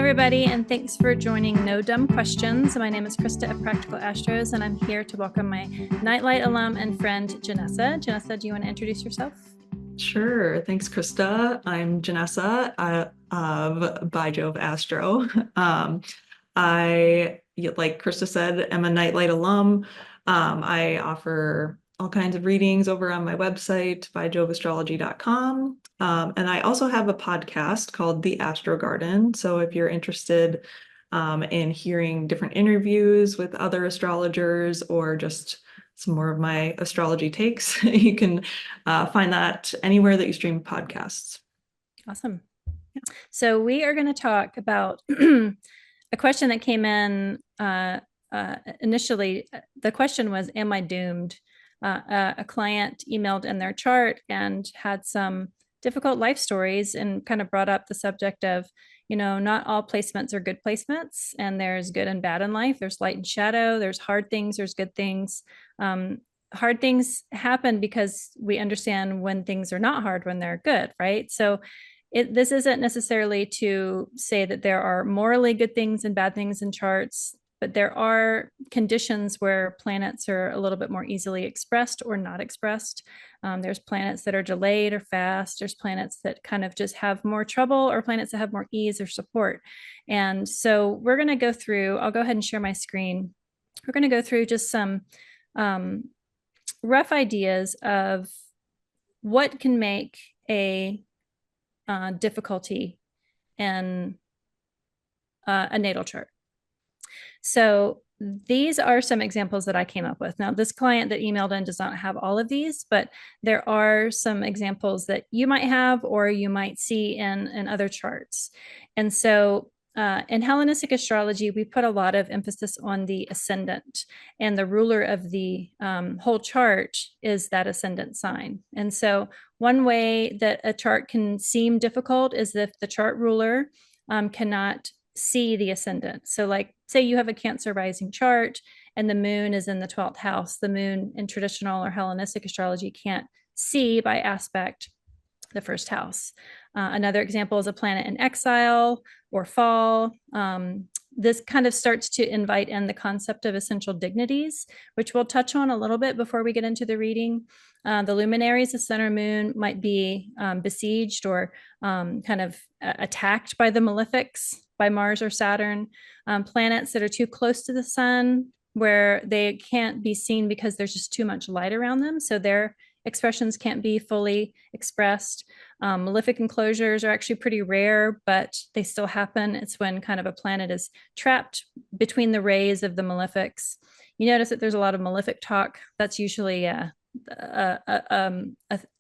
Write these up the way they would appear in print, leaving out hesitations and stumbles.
everybody, and thanks for joining No Dumb Questions. My name is Christa of Practical Astros, and I'm here to welcome my Nightlight alum and friend, Janessa. Janessa, do you want to introduce yourself? Sure. Thanks, Krista. I'm Janessa of By Jove Astro. Like Krista said, am a Nightlight alum. I offer all kinds of readings over on my website, byjoveastrology.com. And I also have a podcast called The Astro Garden. So if you're interested in hearing different interviews with other astrologers or just some more of my astrology takes, you can find that anywhere that you stream podcasts. Awesome. So we are going to talk about a question that came in initially. The question was, am I doomed? A client emailed in their chart and had some difficult life stories and kind of brought up the subject of, not all placements are good placements, and there's good and bad in life. There's light and shadow, there's hard things, there's good things. Hard things happen because we understand when things are not hard, when they're good, right? So this isn't necessarily to say that there are morally good things and bad things in charts, but there are conditions where planets are a little bit more easily expressed or not expressed. There's planets that are delayed or fast. There's planets that kind of just have more trouble, or planets that have more ease or support. And so we're going to go through, I'll go ahead and share my screen. We're going to go through just some rough ideas of what can make a difficulty in a natal chart. So these are some examples that I came up with. Now, this client that emailed in does not have all of these, but there are some examples that you might have or you might see in other charts. And so in Hellenistic astrology, we put a lot of emphasis on the ascendant, and the ruler of the whole chart is that ascendant sign. And so one way that a chart can seem difficult is if the chart ruler cannot see the ascendant. So like, say you have a Cancer rising chart and the moon is in the 12th house. The moon in traditional or Hellenistic astrology can't see by aspect the first house. Another example is a planet in exile or fall. This kind of starts to invite in the concept of essential dignities, which we'll touch on a little bit before we get into the reading. The luminaries, the sun or moon, might be besieged or kind of attacked by the malefics, by Mars or Saturn. Planets that are too close to the sun, where they can't be seen because there's just too much light around them, so their expressions can't be fully expressed. Malefic enclosures are actually pretty rare, but they still happen. It's when kind of a planet is trapped between the rays of the malefics. You notice that there's a lot of malefic talk. That's usually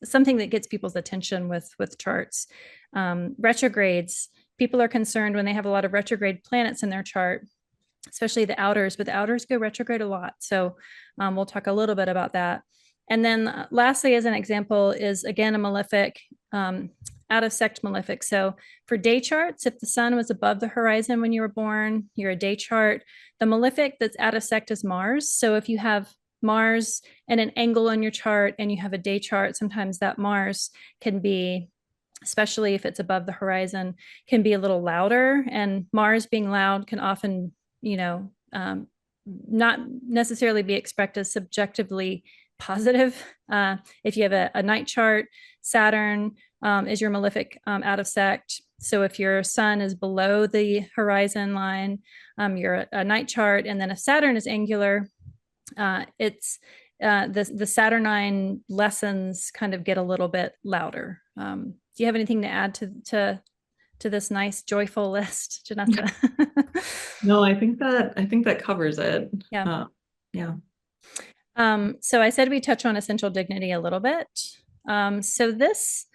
something that gets people's attention with charts. Retrogrades. People are concerned when they have a lot of retrograde planets in their chart, especially the outers, but the outers go retrograde a lot. So we'll talk a little bit about that. And then lastly, as an example, is again a malefic, out of sect malefic. So for day charts, if the sun was above the horizon when you were born, you're a day chart. The malefic that's out of sect is Mars. So if you have Mars and an angle on your chart and you have a day chart, sometimes that Mars can be, especially if it's above the horizon, can be a little louder. And Mars being loud can often, not necessarily be expressed as subjectively positive. If you have a night chart, Saturn is your malefic out of sect. So if your sun is below the horizon line, you're a night chart. And then if Saturn is angular, it's the Saturnine lessons kind of get a little bit louder. Do you have anything to add to this nice, joyful list, Janessa? No, I think that covers it. Yeah. Yeah. So I said we touch on essential dignity a little bit. So this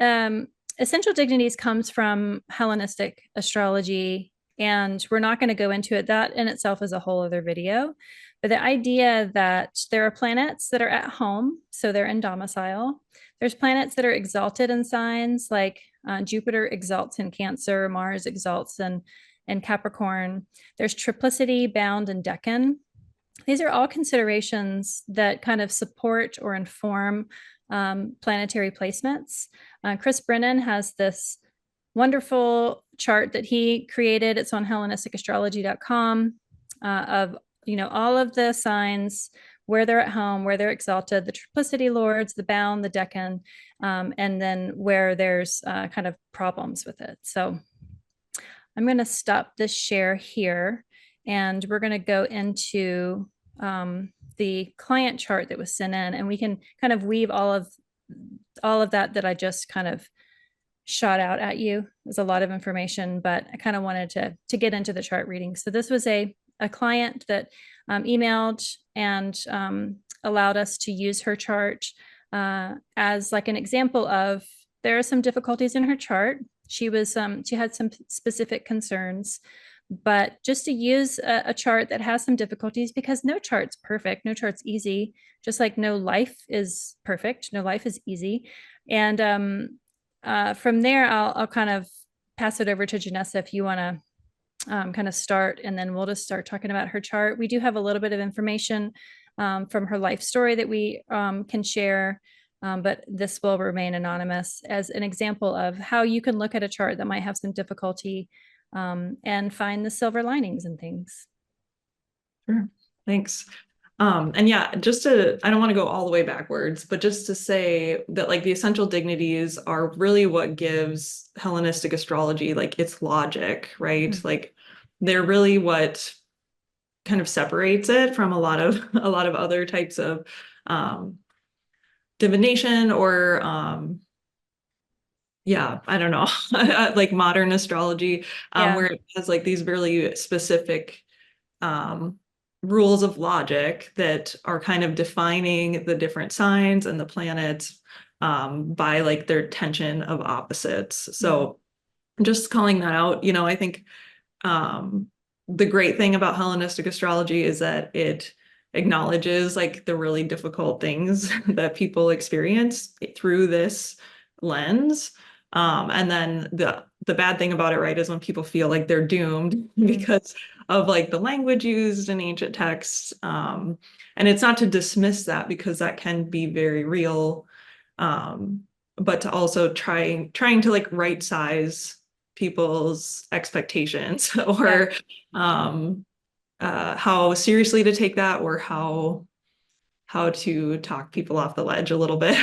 essential dignities comes from Hellenistic astrology, and we're not going to go into it. That in itself is a whole other video. But the idea that there are planets that are at home, so they're in domicile. There's planets that are exalted in signs, like Jupiter exalts in Cancer, Mars exalts in Capricorn. There's triplicity bound in Decan. These are all considerations that kind of support or inform planetary placements. Chris Brennan has this wonderful chart that he created. It's on HellenisticAstrology.com of, all of the signs, where they're at home, where they're exalted, the triplicity lords, the bound, the decan, and then where there's kind of problems with it. So I'm going to stop this share here, and we're going to go into the client chart that was sent in, and we can kind of weave all of that I just kind of shot out at you. There's a lot of information, but I kind of wanted to get into the chart reading. So this was a client that emailed and allowed us to use her chart as like an example of, there are some difficulties in her chart. She had some specific concerns, but just to use a chart that has some difficulties, because no chart's perfect, no chart's easy, just like no life is perfect, no life is easy. And from there, I'll kind of pass it over to Janessa if you want to kind of start, and then we'll just start talking about her chart. We do have a little bit of information from her life story that we can share, but this will remain anonymous as an example of how you can look at a chart that might have some difficulty and find the silver linings and things. Sure. Thanks. And yeah, I don't want to go all the way backwards, but just to say that like the essential dignities are really what gives Hellenistic astrology like its logic, right? Mm-hmm. Like they're really what kind of separates it from a lot of other types of divination or yeah, I don't know, like modern astrology, where it has like these really specific rules of logic that are kind of defining the different signs and the planets by like their tension of opposites. So just calling that out, I think the great thing about Hellenistic astrology is that it acknowledges like the really difficult things that people experience through this lens. And then the bad thing about it, right, is when people feel like they're doomed because of like the language used in ancient texts. And it's not to dismiss that, because that can be very real, but to also trying to like right size people's expectations or how seriously to take that, or how to talk people off the ledge a little bit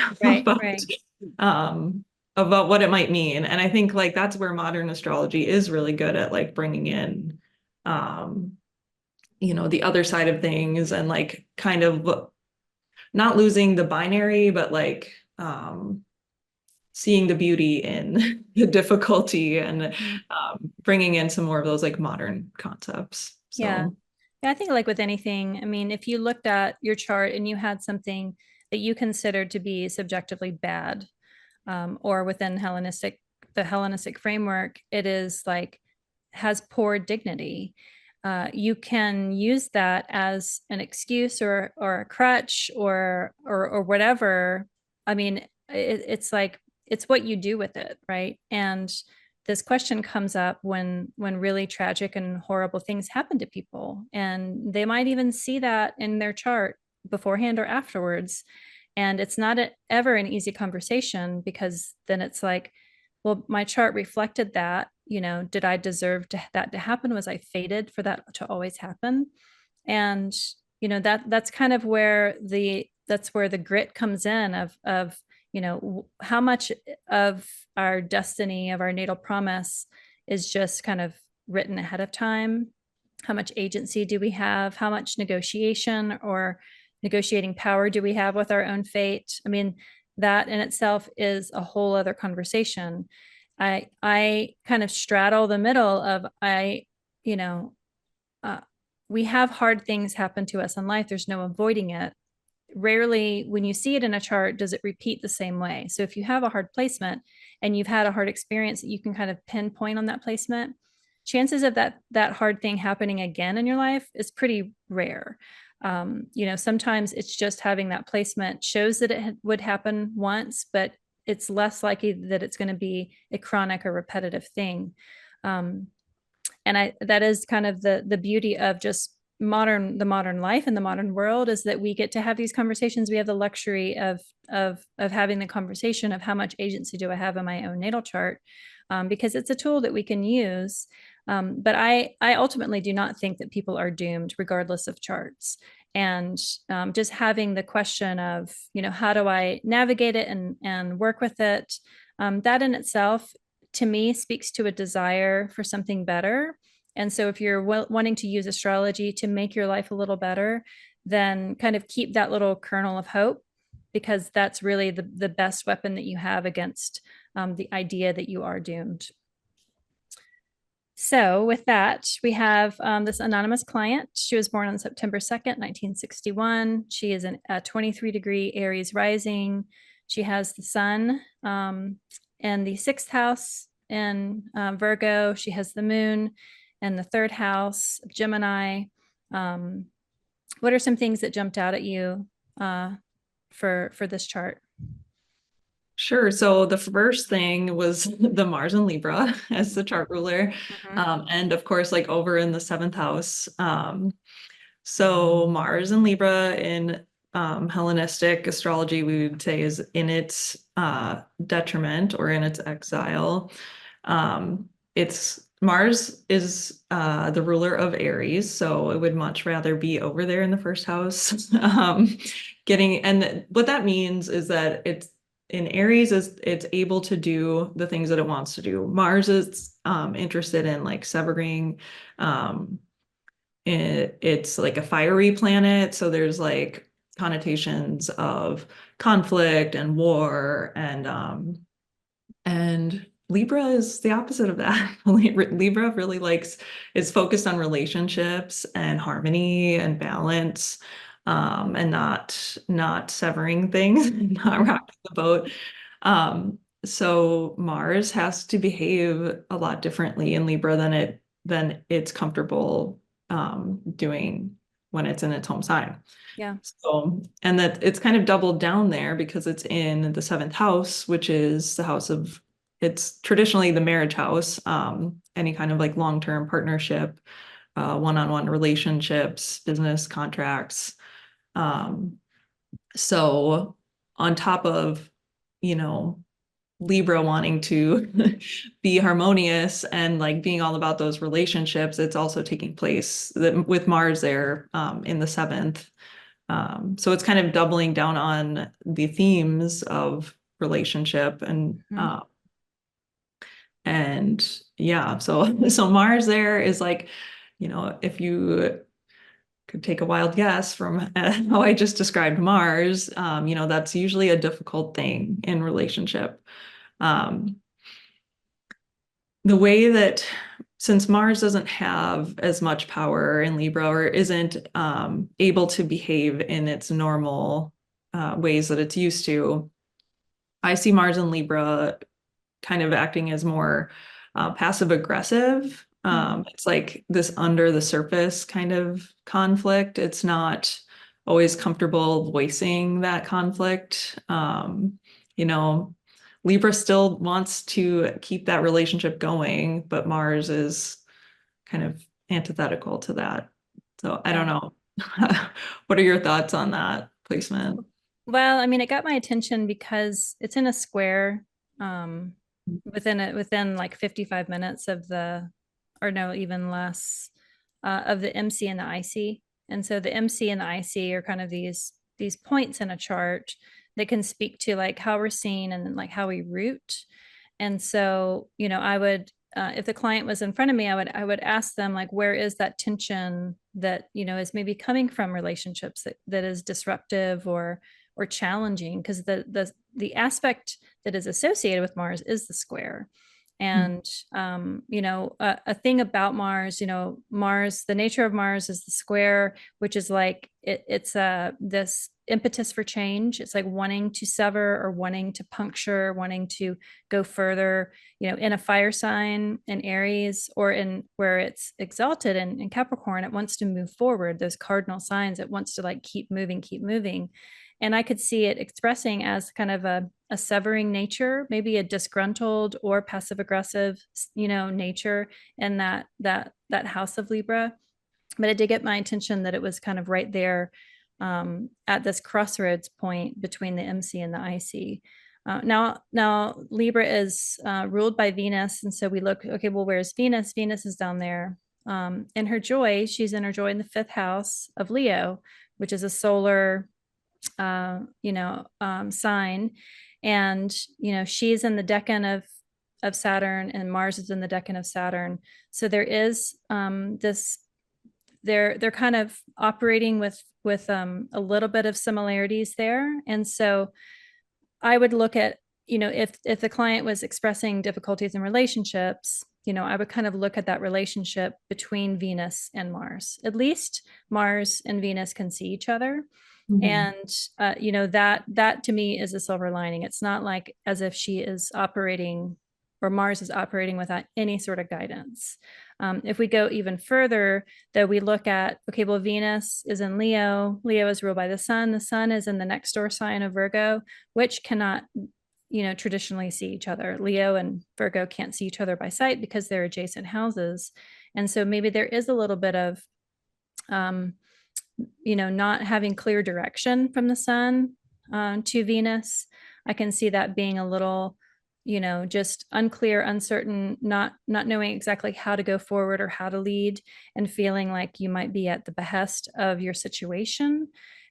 about what it might mean. And I think like that's where modern astrology is really good at, like bringing in the other side of things, and like kind of not losing the binary, but like seeing the beauty in the difficulty, and bringing in some more of those like modern concepts. So. Yeah. I think like with anything, I mean, if you looked at your chart and you had something that you considered to be subjectively bad, or within the Hellenistic framework, it is like has poor dignity. You can use that as an excuse or a crutch or whatever. I mean, it's like it's what you do with it, right? And this question comes up when really tragic and horrible things happen to people, and they might even see that in their chart beforehand or afterwards. And it's not ever an easy conversation, because then it's like, well, my chart reflected that, did I deserve that to happen? Was I fated for that to always happen? And that's kind of where the grit comes in of how much of our destiny, of our natal promise, is just kind of written ahead of time. How much agency do we have? How much negotiation or negotiating power do we have with our own fate? I mean, that in itself is a whole other conversation. I kind of straddle the middle of we have hard things happen to us in life. There's no avoiding it. Rarely, when you see it in a chart, does it repeat the same way. So if you have a hard placement and you've had a hard experience that you can kind of pinpoint on that placement, chances of that hard thing happening again in your life is pretty rare. Sometimes it's just having that placement shows that it would happen once, but it's less likely that it's going to be a chronic or repetitive thing. And that is kind of the beauty of just the modern life and the modern world is that we get to have these conversations. We have the luxury of having the conversation of how much agency do I have in my own natal chart, because it's a tool that we can use. But I ultimately do not think that people are doomed regardless of charts. And just having the question of, how do I navigate it and work with it? That in itself, to me, speaks to a desire for something better. And so if you're wanting to use astrology to make your life a little better, then kind of keep that little kernel of hope, because that's really the best weapon that you have against the idea that you are doomed. So with that, we have this anonymous client. She was born on September 2nd, 1961. She is a 23-degree Aries rising. She has the sun in the 6th house in Virgo. She has the moon in the 3rd house of Gemini. What are some things that jumped out at you for this chart? Sure. So the first thing was the Mars and Libra as the chart ruler. And of course, like over in the 7th house. So Mars and Libra in Hellenistic astrology, we would say is in its detriment or in its exile. It's Mars is the ruler of Aries, so it would much rather be over there in the 1st house. And what that means is that it's in Aries is it's able to do the things that it wants to do. Mars is interested in like severing. It's like a fiery planet, so there's like connotations of conflict and war, and Libra is the opposite of that. Libra really is focused on relationships and harmony and balance, and not severing things, not rocking the boat. So Mars has to behave a lot differently in Libra than it's comfortable doing when it's in its home sign. Yeah. So, and that it's kind of doubled down there because it's in the 7th house, which is the house of, it's traditionally the marriage house, any kind of like long-term partnership, one-on-one relationships, business contracts. So on top of, you know, Libra wanting to be harmonious and like being all about those relationships, it's also taking place with Mars there in the 7th. So it's kind of doubling down on the themes of relationship and yeah, so Mars there is like, if you could take a wild guess from how I just described Mars, that's usually a difficult thing in relationship. The way that since Mars doesn't have as much power in Libra or isn't able to behave in its normal ways that it's used to, I see Mars in Libra kind of acting as more passive aggressive. It's like this under the surface kind of conflict. It's not always comfortable voicing that conflict. You know, Libra still wants to keep that relationship going, but Mars is kind of antithetical to that. So I don't know. What are your thoughts on that placement? Well, I mean, it got my attention because it's in a square um, within like 55 minutes of or no, even less, of the MC and the IC. And so the MC and the IC are kind of these points in a chart that can speak to like how we're seen and like how we root. And so, I would, if the client was in front of me, I would ask them like, where is that tension that, is maybe coming from relationships that is disruptive or challenging, because the aspect that is associated with Mars is the square. And a thing about Mars, Mars, the nature of Mars is the square, which is like it's this impetus for change. It's like wanting to sever or wanting to puncture, wanting to go further, in a fire sign in Aries, or in where it's exalted in Capricorn, it wants to move forward. Those cardinal signs, it wants to like keep moving, keep moving. And I could see it expressing as kind of a severing nature, maybe a disgruntled or passive aggressive, nature in that house of Libra. but it did get my attention that it was kind of right there at this crossroads point between the MC and the IC. Now Libra is ruled by Venus, and so we look, okay, well, where's Venus? Venus is down there in her joy. She's in her joy in the 5th house of Leo, which is a solar, sign, and she's in the decan of Saturn, and Mars is in the decan of Saturn. So there is this. They're kind of operating with a little bit of similarities there, and so I would look at, if the client was expressing difficulties in relationships, I would kind of look at that relationship between Venus and Mars. At least Mars and Venus can see each other. Mhm. And that to me is a silver lining. It's not like as if she is operating, or Mars is operating without any sort of guidance. If we go even further, though, we look at, okay, well, Venus is in Leo. Leo is ruled by the sun. The sun is in the next door sign of Virgo, which cannot, traditionally see each other. Leo and Virgo can't see each other by sight because they're adjacent houses. And so maybe there is a little bit of, not having clear direction from the sun to Venus. I can see that being a little, just unclear, uncertain, not knowing exactly how to go forward or how to lead, and feeling like you might be at the behest of your situation,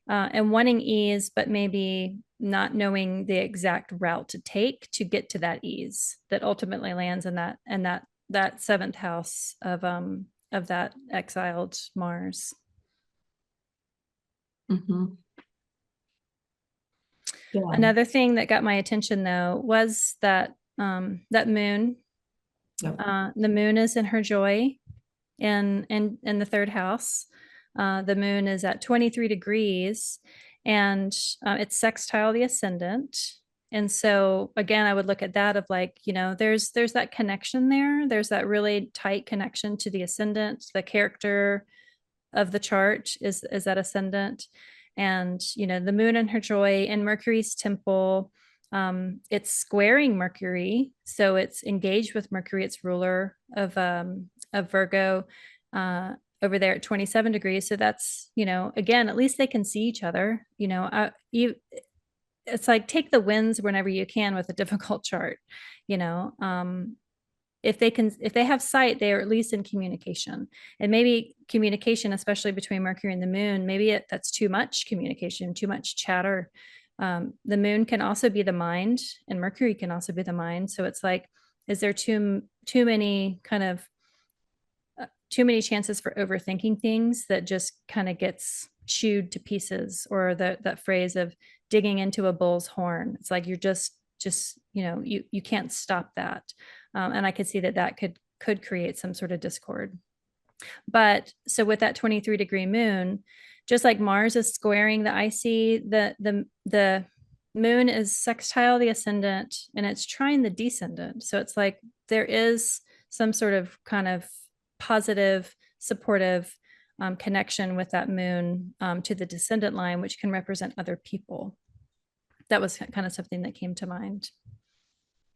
and wanting ease, but maybe not knowing the exact route to take to get to that ease that ultimately lands in that 7th house of that exiled Mars. Mhm. Yeah. Another thing that got my attention, though, was that moon. Yep. The moon is in her joy in the 3rd house. The moon is at 23 degrees, and it's sextile the ascendant. And so again, I would look at that of like, there's that connection there. There's that really tight connection to the ascendant. The character of the chart is that ascendant. And the moon in her joy in Mercury's temple, it's squaring Mercury, so it's engaged with Mercury, its ruler of Virgo, over there at 27 degrees. So that's, again, at least they can see each other. It's like, take the wins whenever you can with a difficult chart. If they have sight, they are at least in communication. And maybe communication, especially between Mercury and the moon, maybe that's too much communication, too much chatter. The moon can also be the mind, and Mercury can also be the mind. So it's like, is there too many chances for overthinking things that just kind of gets chewed to pieces? Or that phrase of digging into a bull's horn. It's like you're just you can't stop that. And I could see that could create some sort of discord. But so with that 23-degree moon, just like Mars is squaring the IC, the moon is sextile the ascendant, and it's trine the descendant. So it's like there is some sort of kind of positive, supportive connection with that moon to the descendant line, which can represent other people. That was kind of something that came to mind.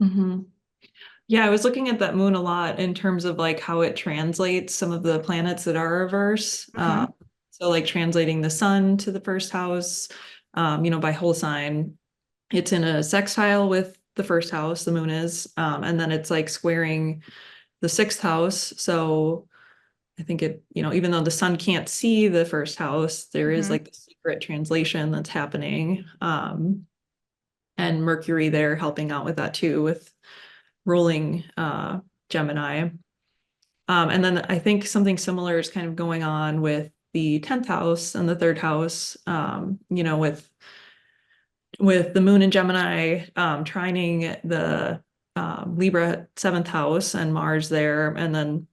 Mm-hmm. Yeah, I was looking at that moon a lot in terms of like how it translates some of the planets that are reverse. Mm-hmm. So like translating the sun to the 1st house, by whole sign, it's in a sextile with the 1st house, the moon is, and then it's like squaring the 6th house. So I think even though the sun can't see the 1st house, there is like the secret translation that's happening. And Mercury there helping out with that too, with ruling Gemini. And then I think something similar is kind of going on with the 10th house and the 3rd house, with the moon in Gemini trining the Libra 7th house and Mars there. And then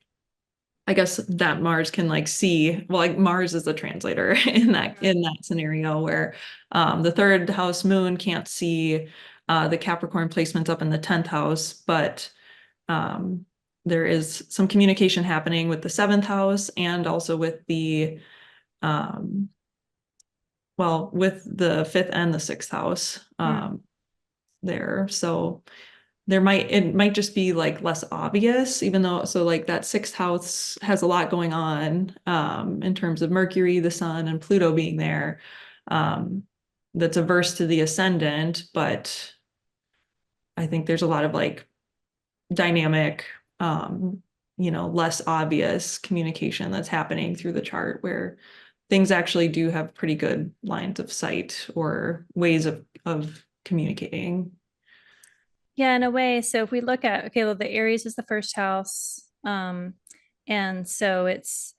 I guess that Mars can like see, well, like Mars is the translator in that scenario where the 3rd house moon can't see the Capricorn placements up in the 10th house, but there is some communication happening with the 7th house and also with the with the 5th and the 6th house there. So it might just be like less obvious, even though so like that sixth house has a lot going on in terms of Mercury, the Sun, and Pluto being there. Um, that's averse to the ascendant, but I think there's a lot of like dynamic, less obvious communication that's happening through the chart where things actually do have pretty good lines of sight or ways of communicating. Yeah, in a way. So if we look at, okay, well, the Aries is the first house. And so it's,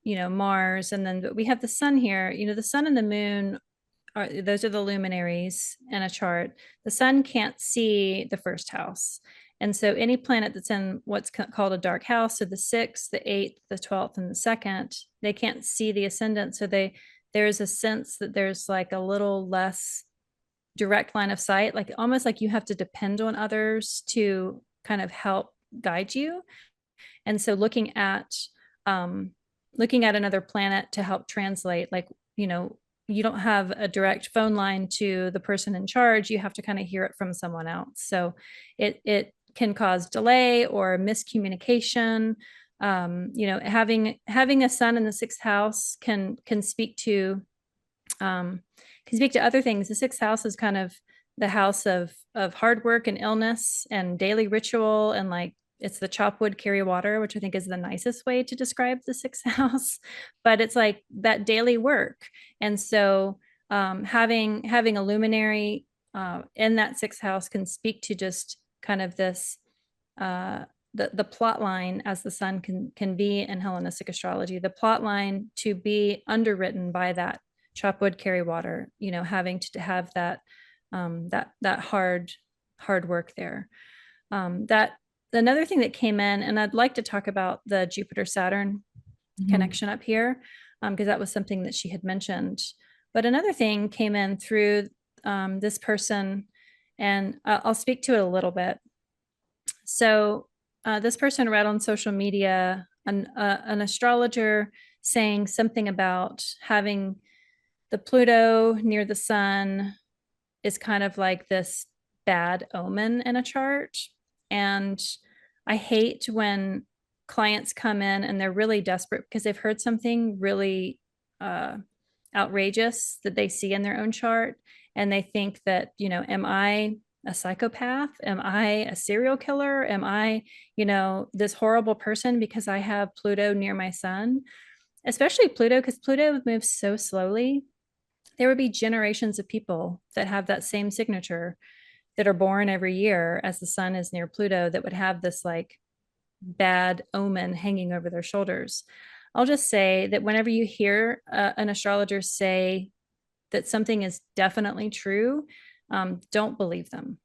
Mars. And then we have the sun here. The sun and the moon those are the luminaries in a chart. The sun can't see the first house. And so any planet that's in what's called a dark house, so the sixth, the eighth, the 12th, and the second, they can't see the ascendant. So there's a sense that there's like a little less direct line of sight, like almost like you have to depend on others to kind of help guide you. And so looking at another planet to help translate, like, you don't have a direct phone line to the person in charge. You have to kind of hear it from someone else. So it can cause delay or miscommunication. Having a sun in the sixth house can speak to other things. The sixth house is kind of the house of hard work and illness and daily ritual, and like it's the chop wood, carry water, which I think is the nicest way to describe the sixth house. But it's like that daily work. And so having a luminary in that sixth house can speak to just kind of this the plot line, as the sun can be in Hellenistic astrology, the plot line to be underwritten by that chop wood, carry water, having to have that that hard work there. That Another thing that came in, and I'd like to talk about the Jupiter Saturn connection up here, because that was something that she had mentioned. But another thing came in through this person, and I'll speak to it a little bit. So this person read on social media an astrologer saying something about having the Pluto near the sun is kind of like this bad omen in a chart. And I hate when clients come in and they're really desperate because they've heard something really outrageous that they see in their own chart. And they think that, am I a psychopath? Am I a serial killer? Am I, this horrible person because I have Pluto near my sun? Especially Pluto, because Pluto moves so slowly. There would be generations of people that have that same signature that are born every year as the sun is near Pluto that would have this like bad omen hanging over their shoulders. I'll just say that whenever you hear an astrologer say that something is definitely true, don't believe them.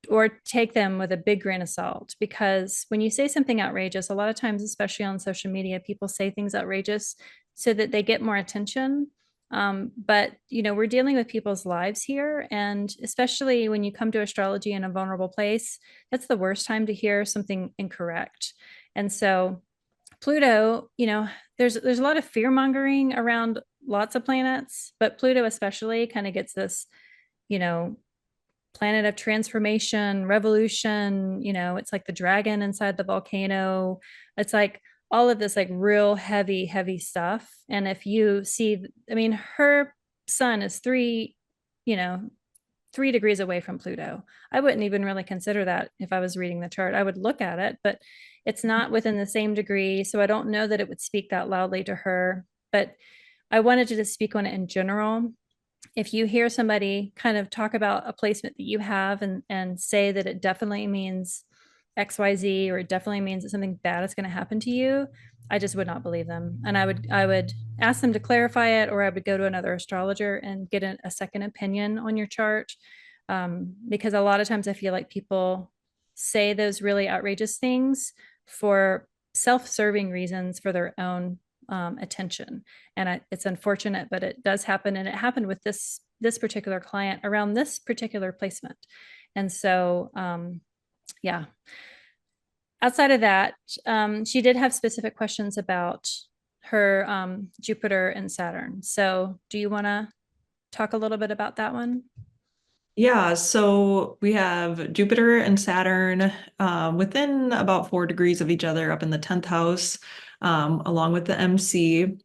Or take them with a big grain of salt, because when you say something outrageous, a lot of times, especially on social media, people say things outrageous so that they get more attention. But we're dealing with people's lives here, and especially when you come to astrology in a vulnerable place, that's the worst time to hear something incorrect. And so Pluto, there's a lot of fear mongering around lots of planets, but Pluto especially kind of gets this, you know, planet of transformation, revolution. It's like the dragon inside the volcano. It's like all of this like real heavy stuff. And if you see, I mean, her sun is you know 3 degrees away from Pluto. I wouldn't even really consider that if I was reading the chart. I would look at it, but it's not within the same degree, so I don't know that it would speak that loudly to her. But I wanted to just speak on it in general. If you hear somebody kind of talk about a placement that you have and say that it definitely means XYZ, or it definitely means that something bad is going to happen to you, I just would not believe them. And I would ask them to clarify it, or I would go to another astrologer and get a second opinion on your chart. Because a lot of times I feel like people say those really outrageous things for self-serving reasons, for their own attention. And it's unfortunate, but it does happen. And it happened with this particular client around this particular placement. And so, yeah. Outside of that, she did have specific questions about her Jupiter and Saturn. So do you want to talk a little bit about that one? Yeah, so we have Jupiter and Saturn within about 4 degrees of each other up in the 10th house, along with the MC.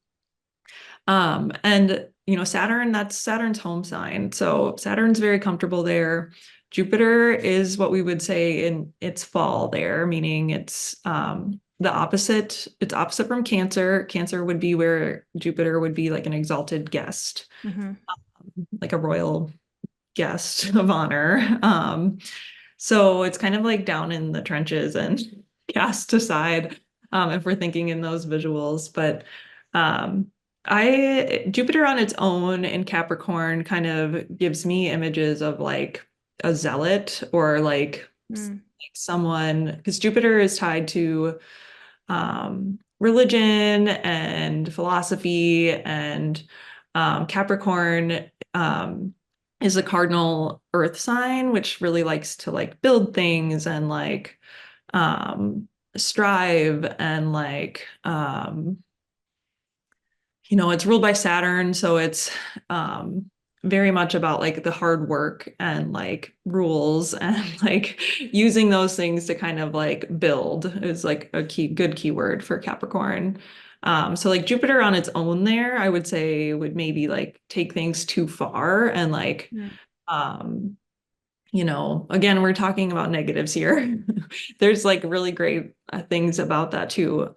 And Saturn, that's Saturn's home sign. So Saturn's very comfortable there. Jupiter is what we would say in its fall there, meaning it's the opposite. It's opposite from Cancer. Cancer would be where Jupiter would be like an exalted guest, Mhm. like a royal guest of honor. So it's kind of like down in the trenches and cast aside, if we're thinking in those visuals. But um, I Jupiter on its own in Capricorn kind of gives me images of like a zealot or like Mm. someone, because Jupiter is tied to religion and philosophy, and Capricorn is a cardinal earth sign, which really likes to like build things and like strive and like it's ruled by Saturn, so it's um very much about like the hard work and like rules and like using those things to kind of like build is like a good keyword for Capricorn. So like Jupiter on its own there, I would say would maybe like take things too far and like Mm. um again, we're talking about negatives here. There's like really great things about that too.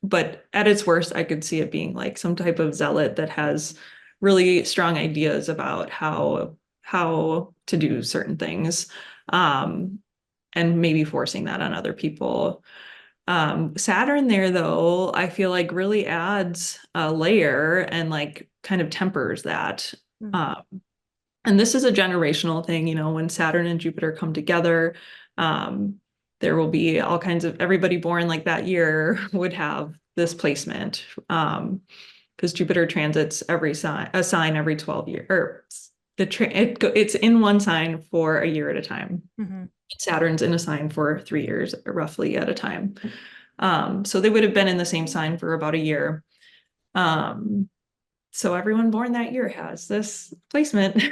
But at its worst, I could see it being like some type of zealot that has really strong ideas about how to do certain things, um, and maybe forcing that on other people. Saturn there, though, I feel like really adds a layer and like kind of tempers that. Mm. Um, and this is a generational thing, when Saturn and Jupiter come together, um, there will be all kinds of everybody born like that year would have this placement. Because Jupiter transits a sign every 12 years, or it's in one sign for a year at a time. Mhm. Saturn's in a sign for 3 years, roughly at a time. So they would have been in the same sign for about a year. Um, so everyone born that year has this placement.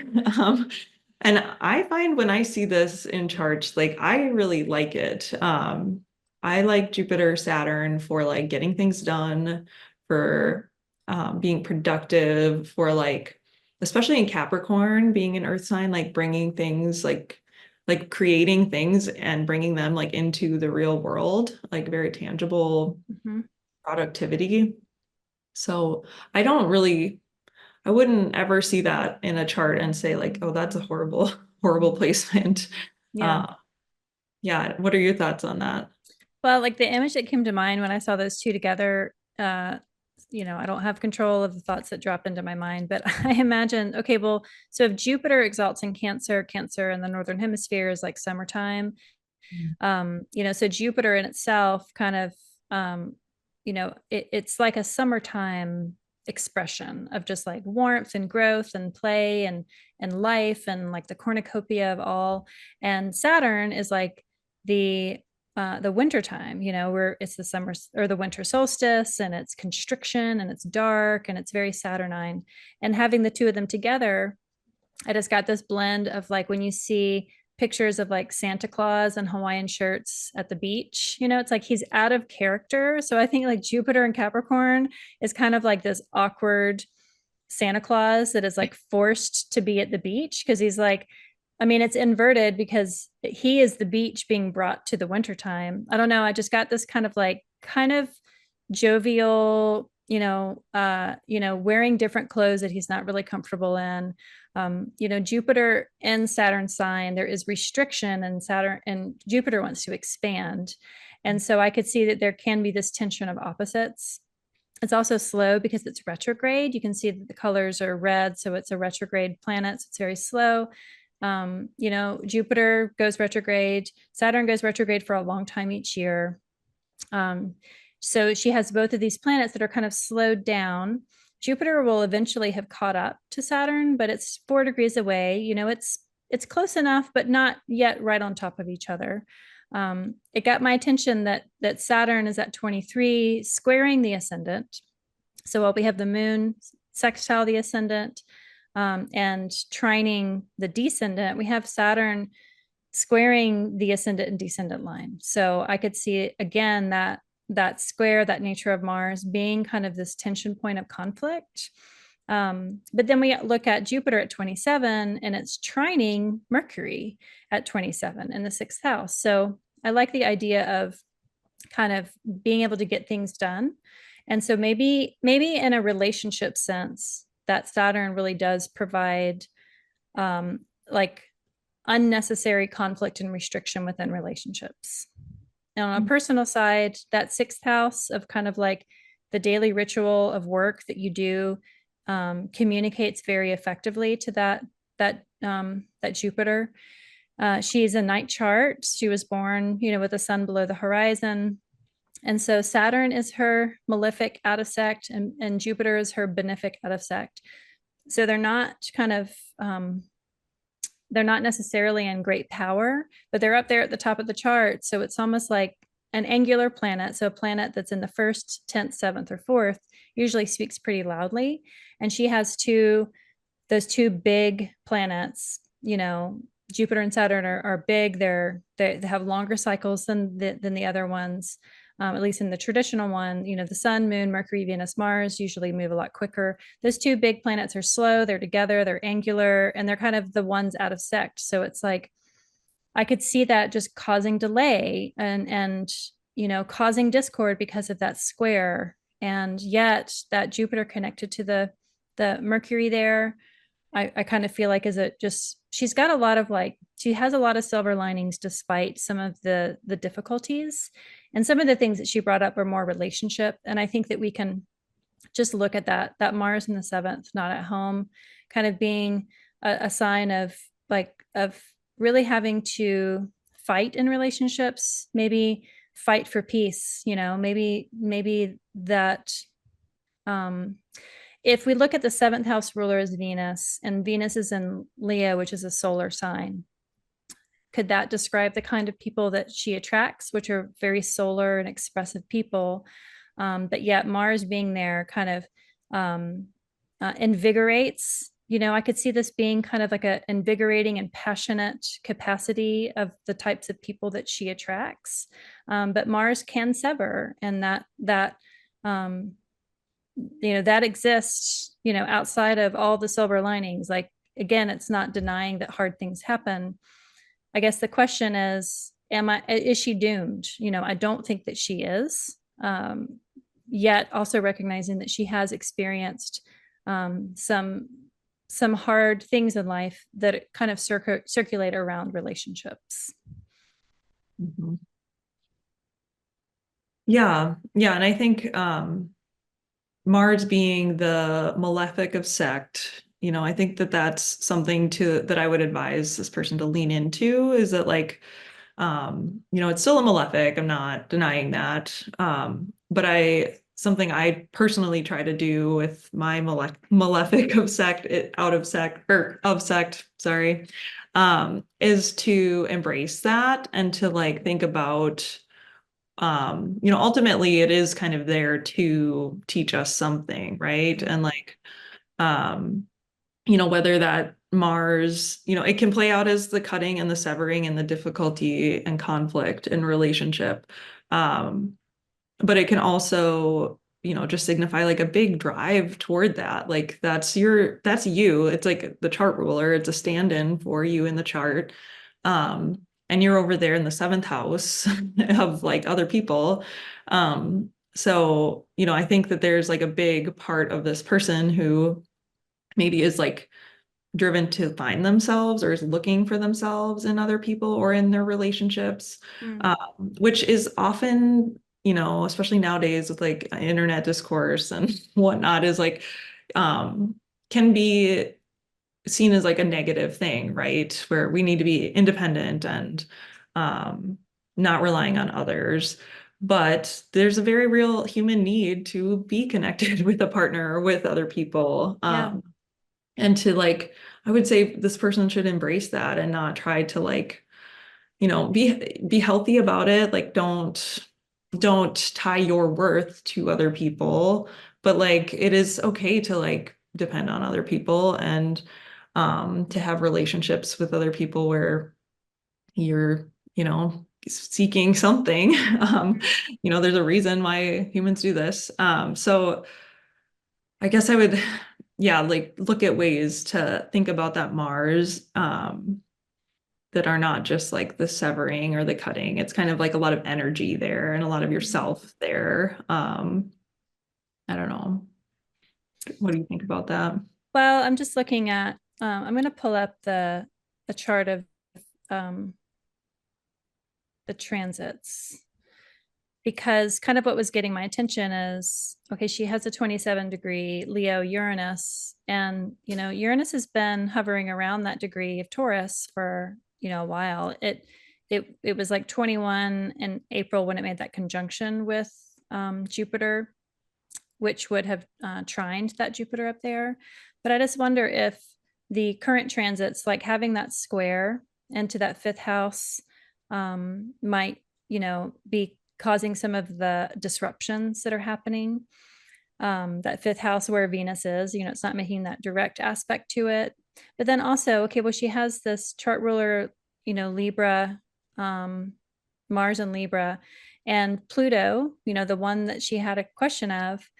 And I find when I see this in charts, like I really like it. I like Jupiter, Saturn for like getting things done, for being productive, for like, especially in Capricorn, being an earth sign, like bringing things like creating things and bringing them like into the real world, like very tangible Mhm. productivity. So I don't really I wouldn't ever see that in a chart and say like, oh, that's a horrible, horrible placement. Yeah. Uh, yeah. What are your thoughts on that? Well, like the image that came to mind when I saw those two together, I don't have control of the thoughts that drop into my mind, but I imagine, okay, well, so if Jupiter exalts in Cancer, Cancer in the Northern Hemisphere is like summertime. So Jupiter in itself kind of, it's like a summertime expression of just like warmth and growth and play and life and like the cornucopia of all. And Saturn is like the the winter time, where it's the summer or the winter solstice and it's constriction and it's dark and it's very Saturnine. And having the two of them together, I just got this blend of like when you see pictures of like Santa Claus and Hawaiian shirts at the beach, it's like he's out of character. So I think like Jupiter and Capricorn is kind of like this awkward Santa Claus that is like forced to be at the beach because he's like, I mean, it's inverted because he is the beach being brought to the wintertime. I don't know. I just got this kind of jovial, wearing different clothes that he's not really comfortable in. Jupiter and Saturn sign, there is restriction, and Saturn and Jupiter wants to expand. And so I could see that there can be this tension of opposites. It's also slow because it's retrograde. You can see that the colors are red, so it's a retrograde planet, so it's very slow. Jupiter goes retrograde, Saturn goes retrograde for a long time each year. Um, so she has both of these planets that are kind of slowed down. Jupiter will eventually have caught up to Saturn, but it's 4 degrees away. It's close enough, but not yet right on top of each other. It got my attention that Saturn is at 23, squaring the ascendant. So while we have the moon sextile the ascendant, and trining the descendant, we have Saturn squaring the ascendant and descendant line. So I could see again that square, that nature of Mars being kind of this tension point of conflict. But then we look at Jupiter at 27 and it's trining Mercury at 27 in the sixth house. So I like the idea of kind of being able to get things done. And so maybe in a relationship sense, that Saturn really does provide like unnecessary conflict and restriction within relationships. And on a personal side, that sixth house of kind of like the daily ritual of work that you do communicates very effectively to that Jupiter. She's a night chart. She was born, with the sun below the horizon. And so Saturn is her malefic out of sect, and Jupiter is her benefic out of sect. So they're not they're not necessarily in great power, but they're up there at the top of the chart. So it's almost like an angular planet. So a planet that's in the first, 10th, 7th, or 4th usually speaks pretty loudly. And she has those two big planets, Jupiter and Saturn are big. They have longer cycles than the other ones. At least in the traditional one, the sun, moon, Mercury, Venus, Mars usually move a lot quicker. Those two big planets are slow, they're together, they're angular, and they're kind of the ones out of sect. So it's like, I could see that just causing delay and causing discord because of that square. And yet that Jupiter connected to the Mercury there, I kind of feel like she's got a lot of she has a lot of silver linings despite some of the difficulties. And some of the things that she brought up are more relationship. And I think that we can just look at that Mars in the seventh, not at home, kind of being a sign of really having to fight in relationships, maybe fight for peace, maybe that if we look at the seventh house ruler as Venus, and Venus is in Leo, which is a solar sign, could that describe the kind of people that she attracts, which are very solar and expressive people? But yet Mars being there kind of invigorates. I could see this being kind of like a invigorating and passionate capacity of the types of people that she attracts. But Mars can sever, and that exists, outside of all the silver linings. Like, again, it's not denying that hard things happen. I guess the question is she doomed? I don't think that she is. Yet also recognizing that she has experienced some hard things in life that kind of circulate around relationships. Mm-hmm. Yeah. And I think Mars being the malefic of sect, I think that that's something that I would advise this person to lean into, is that it's still a malefic. I'm not denying that. But something I personally try to do with my malefic of sect, sorry, is to embrace that and to think about, ultimately it is kind of there to teach us something, right? And whether that Mars, it can play out as the cutting and the severing and the difficulty and conflict in relationship. But it can also, just signify a big drive toward that. That's you. It's like the chart ruler. It's a stand-in for you in the chart. And you're over there in the seventh house of other people. So, I think that there's a big part of this person who maybe is driven to find themselves or is looking for themselves in other people or in their relationships, which is often, especially nowadays with internet discourse and whatnot, is can be seen as a negative thing, right? Where we need to be independent and not relying on others. But there's a very real human need to be connected with a partner or with other people. And to I would say this person should embrace that and not try to be healthy about it. Don't tie your worth to other people, but it is okay to depend on other people, and to have relationships with other people where you're, seeking something. There's a reason why humans do this. So I guess I would, yeah, like look at ways to think about that Mars, that are not just like the severing or the cutting. It's kind of like a lot of energy there and a lot of yourself there. I don't know. What do you think about that? Well, I'm just looking at, I'm going to pull up a chart of um, the transits, because kind of what was getting my attention is, okay, she has a 27-degree Leo Uranus, and Uranus has been hovering around that degree of Taurus for a while. It was like 21 in April when it made that conjunction with Jupiter, which would have trined that Jupiter up there. But I just wonder if the current transits, like having that square into that fifth house, might, be causing some of the disruptions that are happening. That fifth house where Venus is, it's not making that direct aspect to it. But then also, okay, well, she has this chart ruler, Libra, Mars and Libra, and Pluto, the one that she had a question of,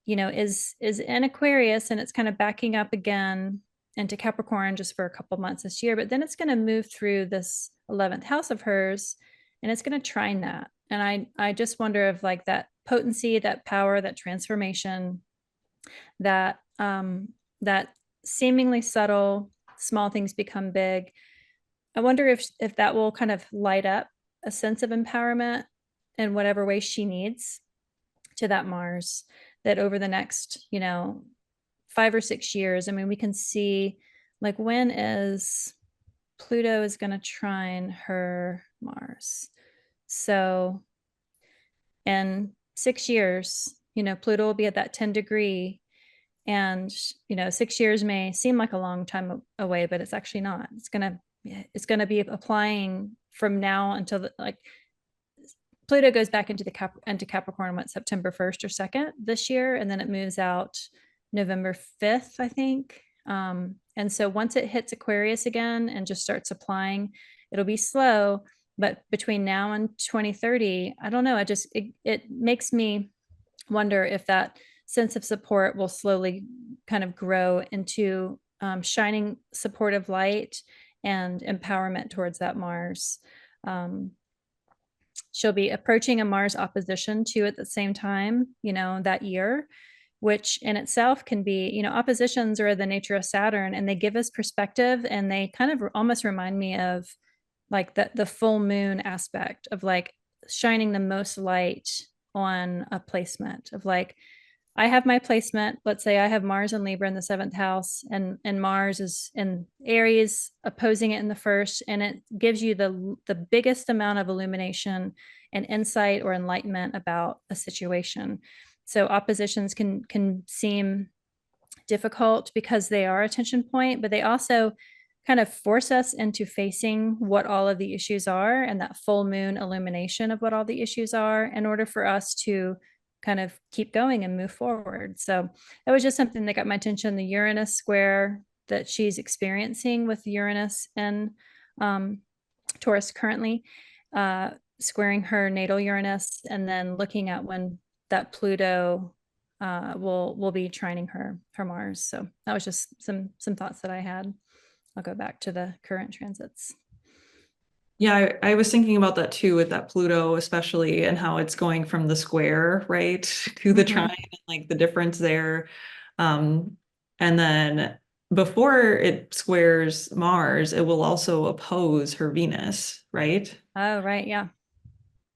is in Aquarius, and it's kind of backing up again into Capricorn just for a couple months this year. But then it's going to move through this 11th house of hers, and it's going to trine that. And I just wonder if like that potency, that power, that transformation, that seemingly subtle small things become big. I wonder if that will kind of light up a sense of empowerment in whatever way she needs to that Mars, that over the next 5 or 6 years, I mean, we can see like when is Pluto is going to trine her Mars. So in 6 years, Pluto will be at that 10 degree. And 6 years may seem like a long time away, but it's actually not. It's gonna be applying from now until like Pluto goes back into Capricorn what, September 1st or 2nd this year, and then it moves out November 5th, I think. And so once it hits Aquarius again and just starts applying, it'll be slow. But between now and 2030, I don't know. It makes me wonder if that sense of support will slowly kind of grow into shining supportive light and empowerment towards that Mars. She'll be approaching a Mars opposition too at the same time, that year, which in itself can be, oppositions are the nature of Saturn, and they give us perspective, and they kind of almost remind me of like the full moon aspect of like shining the most light on a placement of like, I have my placement. Let's say I have Mars and Libra in the seventh house, and Mars is in Aries, opposing it in the first, and it gives you the biggest amount of illumination and insight or enlightenment about a situation. So oppositions can seem difficult because they are a tension point, but they also kind of force us into facing what all of the issues are, and that full moon illumination of what all the issues are, in order for us to kind of keep going and move forward. So that was just something that got my attention, the Uranus square that she's experiencing with Uranus and Taurus currently, squaring her natal Uranus, and then looking at when that Pluto will be trining her Mars. So that was just some thoughts that I had. I'll go back to the current transits. Yeah, I was thinking about that too with that Pluto, especially, and how it's going from the square, right, to the trine, and like the difference there. And then before it squares Mars, it will also oppose her Venus, right? Oh, right. Yeah.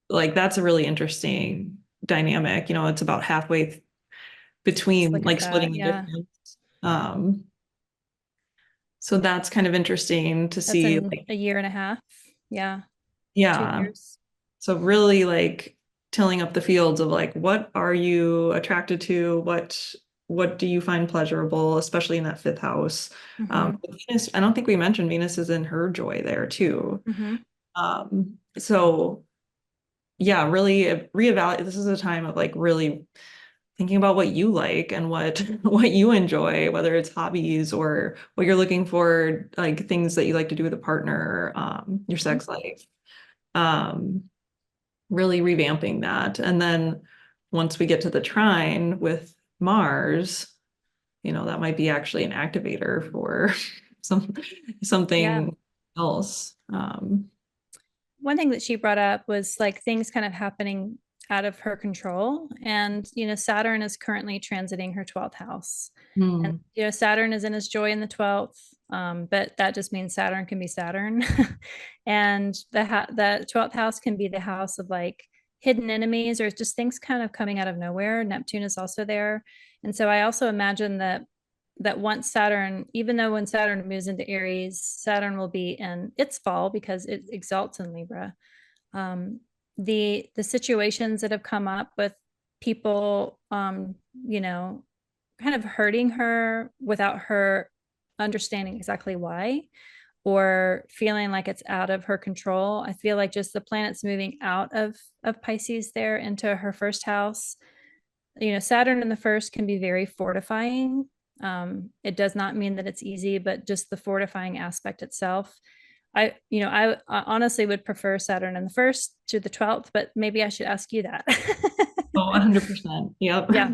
Like that's a really interesting dynamic. It's about halfway Let's between look at like that. splitting the Yeah. difference. Um, so that's kind of interesting to That's see, in like, a year and a half. Yeah. Two yeah. years. So really like tilling up the fields of like, what are you attracted to? What do you find pleasurable, especially in that fifth house? Mm-hmm. Venus, I don't think we mentioned Venus is in her joy there too. Mm-hmm. So yeah, really reevaluate. This is a time of like really thinking about what you like and what what you enjoy, whether it's hobbies or what you're looking for, like things that you like to do with a partner, your Mhm. sex life. Um, really revamping that. And then once we get to the trine with Mars, that might be actually an activator for some Yeah. something else. One thing that she brought up was like things kind of happening out of her control. And, Saturn is currently transiting her 12th house. And, Hmm. Saturn is in his joy in the 12th. But that just means Saturn can be Saturn. And the 12th house can be the house of like hidden enemies or just things kind of coming out of nowhere. Neptune is also there. And so I also imagine that once Saturn, even though when Saturn moves into Aries, Saturn will be in its fall because it exalts in Libra. Um, the situations that have come up with people, kind of hurting her without her understanding exactly why, or feeling like it's out of her control. I feel like just the planets moving out of Pisces there into her first house. Saturn in the first can be very fortifying. It does not mean that it's easy, but just the fortifying aspect itself. I honestly would prefer Saturn in the first to the 12th, but maybe I should ask you that. Oh, 100%. Yep. Yeah.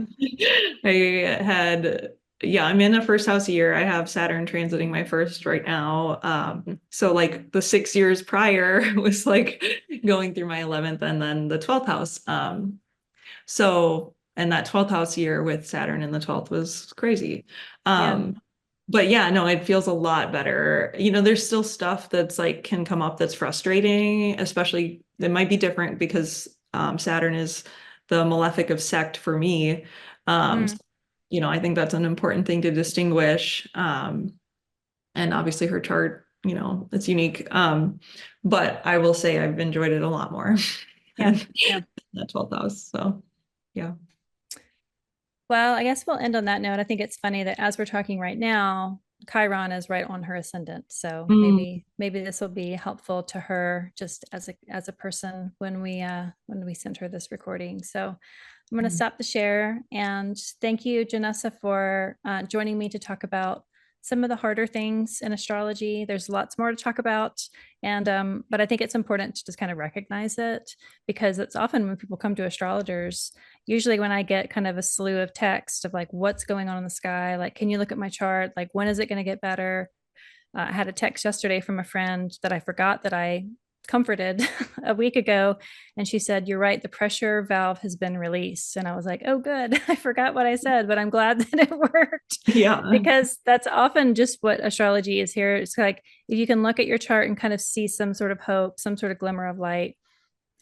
I had, yeah, I'm in a first house year. I have Saturn transiting my first right now. So like the 6 years prior was like going through my 11th and then the 12th house. And that 12th house year with Saturn in the 12th was crazy. Yeah. But yeah, no, it feels a lot better. There's still stuff that's like can come up that's frustrating, especially it might be different because Saturn is the malefic of sect for me. Mm, I think that's an important thing to distinguish. And obviously her chart, it's unique. But I will say I've enjoyed it a lot more yeah. than Yeah. that 12th house. So yeah. Well, I guess we'll end on that note. I think it's funny that as we're talking right now, Chiron is right on her ascendant. So Mm. maybe this will be helpful to her just as a person when we send her this recording. So I'm going to stop the share and thank you, Janessa, for joining me to talk about some of the harder things in astrology. There's lots more to talk about, and but I think it's important to just kind of recognize it because it's often when people come to astrologers, usually when I get kind of a slew of text of like what's going on in the sky, like can you look at my chart, like when is it going to get better. I had a text yesterday from a friend that I forgot that I comforted a week ago, and she said, "You're right, the pressure valve has been released." And I was like, "Oh good." I forgot what I said, but I'm glad that it worked Yeah. because that's often just what astrology is here. It's like if you can look at your chart and kind of see some sort of hope, some sort of glimmer of light,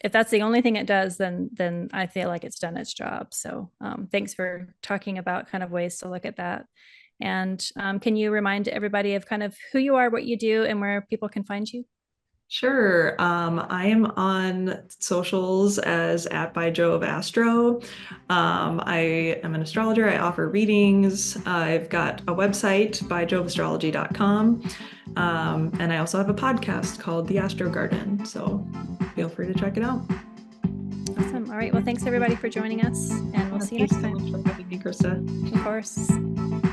if that's the only thing it does, then I feel like it's done its job. So thanks for talking about kind of ways to look at that. And can you remind everybody of kind of who you are, what you do, and where people can find you? Sure. I am on socials as @byjoeofastro. I am an astrologer. I offer readings. I've got a website, byjoeofastrology.com. And I also have a podcast called The Astro Garden. So feel free to check it out. Awesome. All right. Well, thanks everybody for joining us, and we'll see you Thanks next so time. much for having me, Krista. Of course.